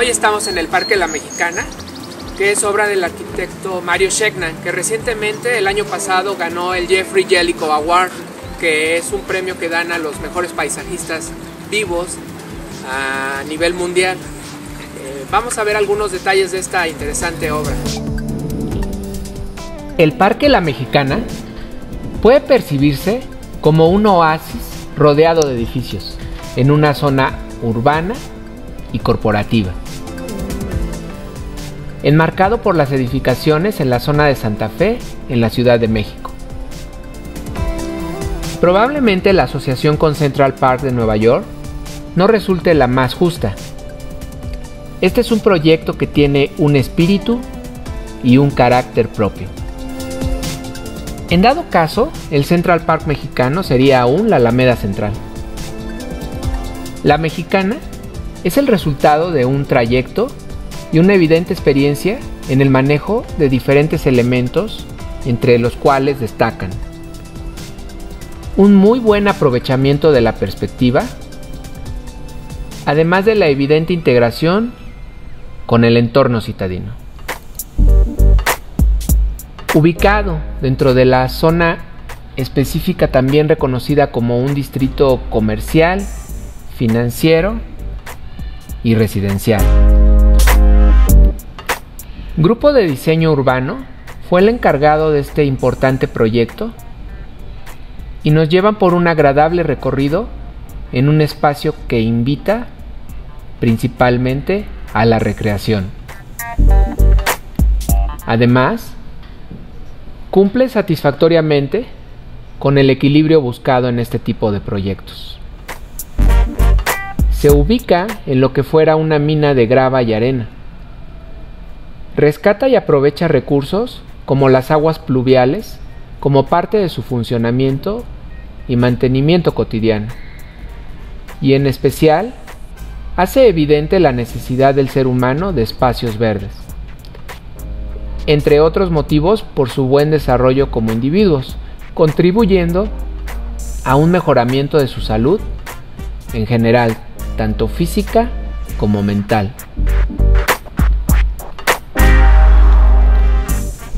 Hoy estamos en el Parque La Mexicana, que es obra del arquitecto Mario Schectman, que recientemente, el año pasado, ganó el Jeffrey Jellicoe Award, que es un premio que dan a los mejores paisajistas vivos a nivel mundial. Vamos a ver algunos detalles de esta interesante obra. El Parque La Mexicana puede percibirse como un oasis rodeado de edificios, en una zona urbana y corporativa, enmarcado por las edificaciones en la zona de Santa Fe, en la Ciudad de México. Probablemente la asociación con Central Park de Nueva York no resulte la más justa. Este es un proyecto que tiene un espíritu y un carácter propio. En dado caso, el Central Park mexicano sería aún la Alameda Central. La Mexicana es el resultado de un trayecto y una evidente experiencia en el manejo de diferentes elementos, entre los cuales destacan un muy buen aprovechamiento de la perspectiva, además de la evidente integración con el entorno citadino. Ubicado dentro de la zona específica también reconocida como un distrito comercial, financiero y residencial. Grupo de Diseño Urbano fue el encargado de este importante proyecto y nos llevan por un agradable recorrido en un espacio que invita principalmente a la recreación. Además, cumple satisfactoriamente con el equilibrio buscado en este tipo de proyectos. Se ubica en lo que fuera una mina de grava y arena. Rescata y aprovecha recursos como las aguas pluviales como parte de su funcionamiento y mantenimiento cotidiano. Y en especial, hace evidente la necesidad del ser humano de espacios verdes, entre otros motivos por su buen desarrollo como individuos, contribuyendo a un mejoramiento de su salud en general, tanto física como mental.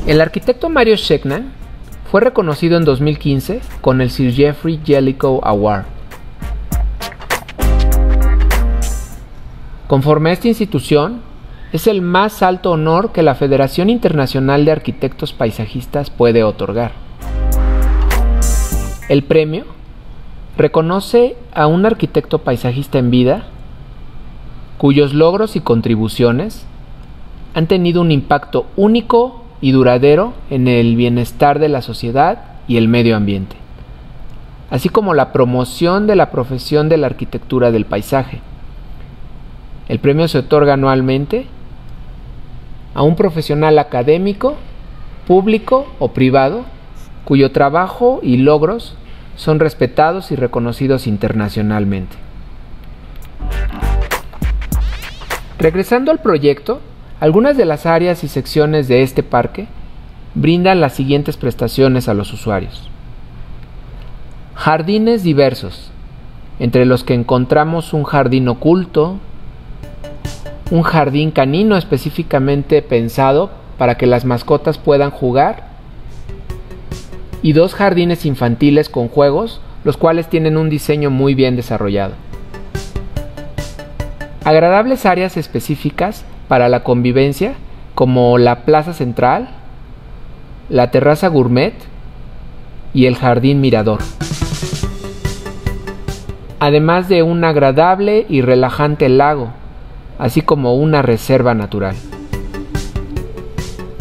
El arquitecto Mario Schectman fue reconocido en 2015 con el Sir Jeffrey Jellicoe Award. Conforme a esta institución, es el más alto honor que la Federación Internacional de Arquitectos Paisajistas puede otorgar. El premio reconoce a un arquitecto paisajista en vida cuyos logros y contribuciones han tenido un impacto único y duradero en el bienestar de la sociedad y el medio ambiente, así como la promoción de la profesión de la arquitectura del paisaje. El premio se otorga anualmente a un profesional académico, público o privado, cuyo trabajo y logros son respetados y reconocidos internacionalmente. Regresando al proyecto, algunas de las áreas y secciones de este parque brindan las siguientes prestaciones a los usuarios. Jardines diversos, entre los que encontramos un jardín oculto, un jardín canino específicamente pensado para que las mascotas puedan jugar, y dos jardines infantiles con juegos, los cuales tienen un diseño muy bien desarrollado. Agradables áreas específicas para la convivencia, como la plaza central, la terraza gourmet y el jardín mirador, además de un agradable y relajante lago, así como una reserva natural.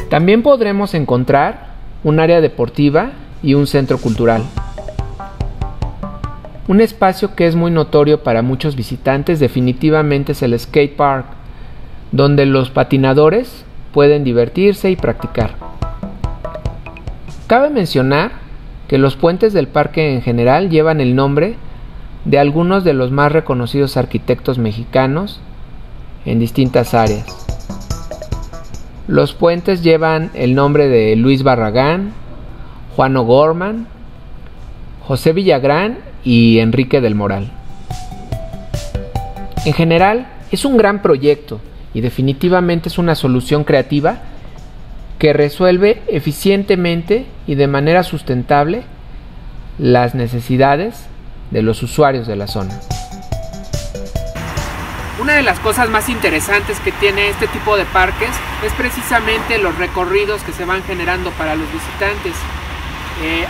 También podremos encontrar un área deportiva y un centro cultural. Un espacio que es muy notorio para muchos visitantes definitivamente es el skate park, donde los patinadores pueden divertirse y practicar. Cabe mencionar que los puentes del parque en general llevan el nombre de algunos de los más reconocidos arquitectos mexicanos en distintas áreas. Los puentes llevan el nombre de Luis Barragán, Juan O'Gorman, José Villagrán y Enrique del Moral. En general, es un gran proyecto y definitivamente es una solución creativa que resuelve eficientemente y de manera sustentable las necesidades de los usuarios de la zona. Una de las cosas más interesantes que tiene este tipo de parques es precisamente los recorridos que se van generando para los visitantes.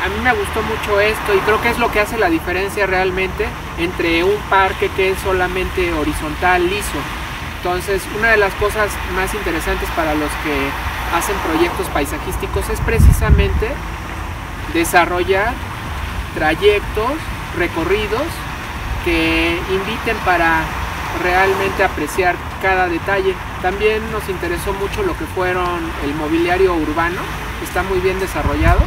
A mí me gustó mucho esto y creo que es lo que hace la diferencia realmente entre un parque que es solamente horizontal, liso. Entonces, una de las cosas más interesantes para los que hacen proyectos paisajísticos es precisamente desarrollar trayectos, recorridos que inviten para realmente apreciar cada detalle. También nos interesó mucho lo que fueron el mobiliario urbano, está muy bien desarrollado.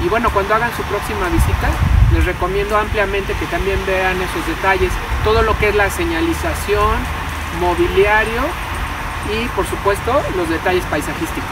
Y bueno, cuando hagan su próxima visita, les recomiendo ampliamente que también vean esos detalles, todo lo que es la señalización, mobiliario y por supuesto los detalles paisajísticos.